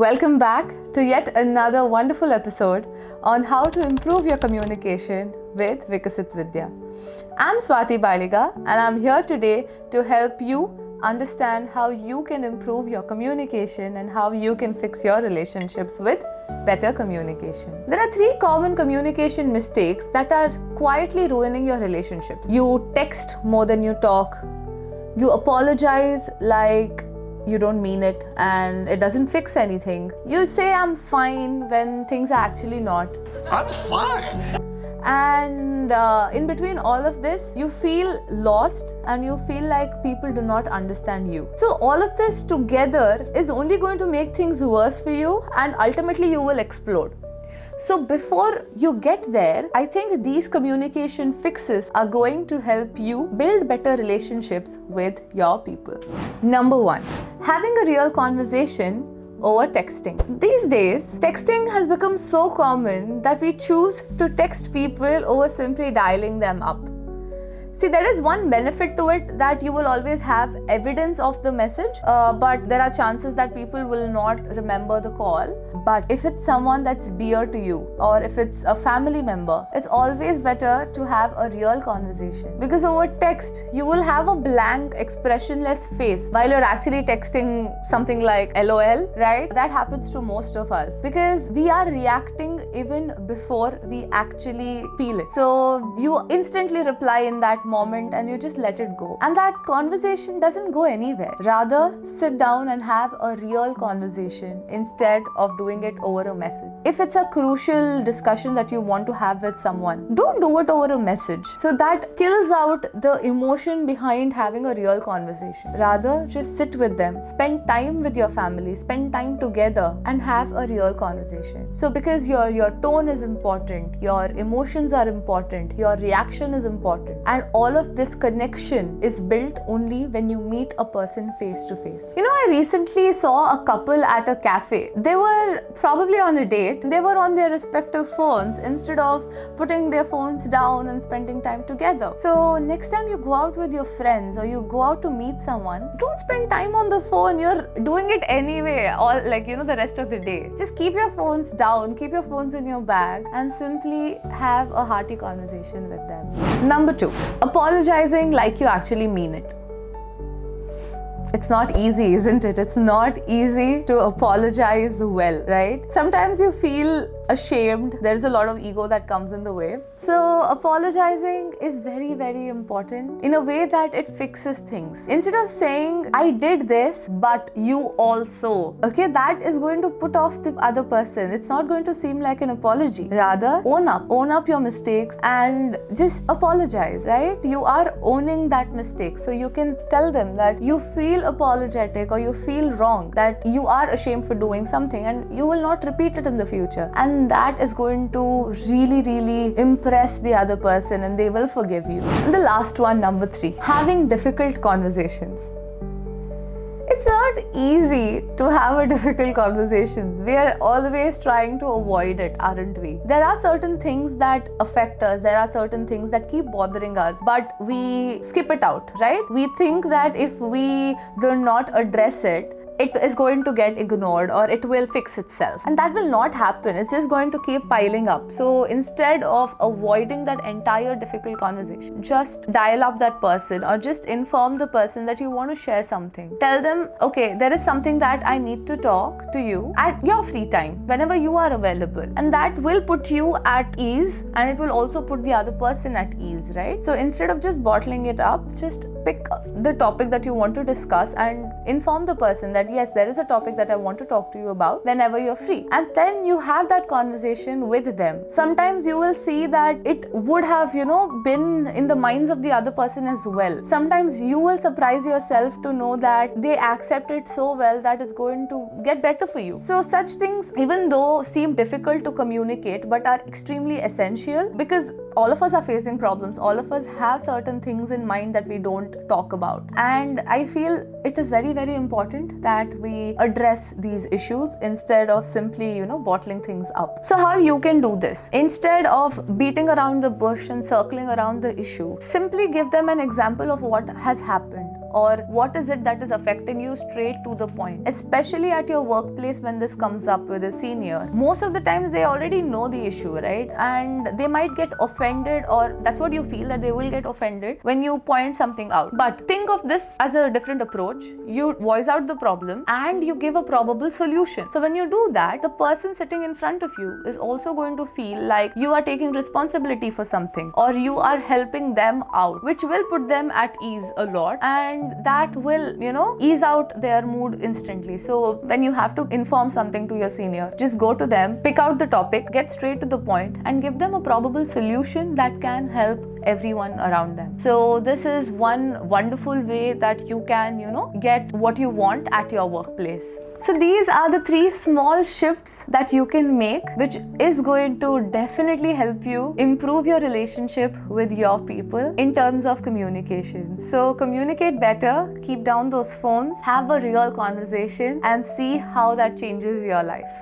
Welcome back to yet another wonderful episode on how to improve your communication with Vikasit Vidya. I'm Swati Baliga and I'm here today to help you understand how you can improve your communication and how you can fix your relationships with better communication. There are 3 common communication mistakes that are quietly ruining your relationships. You text more than you talk. You apologize like you don't mean it and it doesn't fix anything. You say I'm fine when things are actually not. I'm fine. And in between all of this, you feel lost and you feel like people do not understand you. So all of this together is only going to make things worse for you and ultimately you will explode. So before you get there, I think these communication fixes are going to help you build better relationships with your people. Number 1, having a real conversation over texting. These days, texting has become so common that we choose to text people over simply dialing them up. See, there is one benefit to it that you will always have evidence of the message, but there are chances that people will not remember the call. But if it's someone that's dear to you or if it's a family member, it's always better to have a real conversation. Because over text, you will have a blank, expressionless face while you're actually texting something like LOL, right? That happens to most of us because we are reacting even before we actually feel it. So you instantly reply in that moment and you just let it go. And that conversation doesn't go anywhere. Rather, sit down and have a real conversation instead of doing it over a message. If it's a crucial discussion that you want to have with someone, don't do it over a message. So that kills out the emotion behind having a real conversation. Rather, just sit with them, spend time with your family, spend time together and have a real conversation. So because your tone is important, your emotions are important, your reaction is important, and all of this connection is built only when you meet a person face to face. You know, I recently saw a couple at a cafe. They were probably on a date. They were on their respective phones instead of putting their phones down and spending time together. So next time you go out with your friends or you go out to meet someone, don't spend time on the phone. You're doing it anyway, all the rest of the day. Just keep your phones down, keep your phones in your bag and simply have a hearty conversation with them. Number 2, apologizing like you actually mean it. It's not easy, isn't it? It's not easy to apologize well, right? Sometimes you feel ashamed. There's a lot of ego that comes in the way. So apologizing is very, very important in a way that it fixes things. Instead of saying, I did this, but you also, okay, that is going to put off the other person. It's not going to seem like an apology. Rather, own up your mistakes and just apologize, right? You are owning that mistake. So you can tell them that you feel apologetic or you feel wrong, that you are ashamed for doing something and you will not repeat it in the future. And that is going to really, really impress the other person and they will forgive you. And the last one, number 3, having difficult conversations. It's not easy to have a difficult conversation. We are always trying to avoid it, aren't we? There are certain things that affect us. There are certain things that keep bothering us, but we skip it out, right? We think that if we do not address it, it is going to get ignored or it will fix itself. And that will not happen. It's just going to keep piling up. So instead of avoiding that entire difficult conversation, just dial up that person or just inform the person that you want to share something. Tell them, okay, there is something that I need to talk to you at your free time, whenever you are available. And that will put you at ease and it will also put the other person at ease, right? So instead of just bottling it up, just pick the topic that you want to discuss and inform the person that yes, there is a topic that I want to talk to you about whenever you're free. And then you have that conversation with them. Sometimes you will see that it would have, been in the minds of the other person as well. Sometimes you will surprise yourself to know that they accept it so well that it's going to get better for you. So such things, even though seem difficult to communicate, but are extremely essential because all of us are facing problems. All of us have certain things in mind that we don't talk about. And I feel it is very, very important that we address these issues instead of simply, bottling things up. So how you can do this? Instead of beating around the bush and circling around the issue, simply give them an example of what has happened. or what is it that is affecting you, straight to the point. Especially at your workplace, when this comes up with a senior, most of the times they already know the issue, right? And they might get offended, or that's what you feel, that they will get offended when you point something out. But think of this as a different approach. You voice out the problem and you give a probable solution. So when you do that, the person sitting in front of you is also going to feel like you are taking responsibility for something, or you are helping them out, which will put them at ease a lot, and that will, ease out their mood instantly. So when you have to inform something to your senior, just go to them, pick out the topic, get straight to the point, and give them a probable solution that can help everyone around them. So this is one wonderful way that you can, get what you want at your workplace. So these are the 3 small shifts that you can make, which is going to definitely help you improve your relationship with your people in terms of communication. So communicate better, keep down those phones, have a real conversation, and see how that changes your life.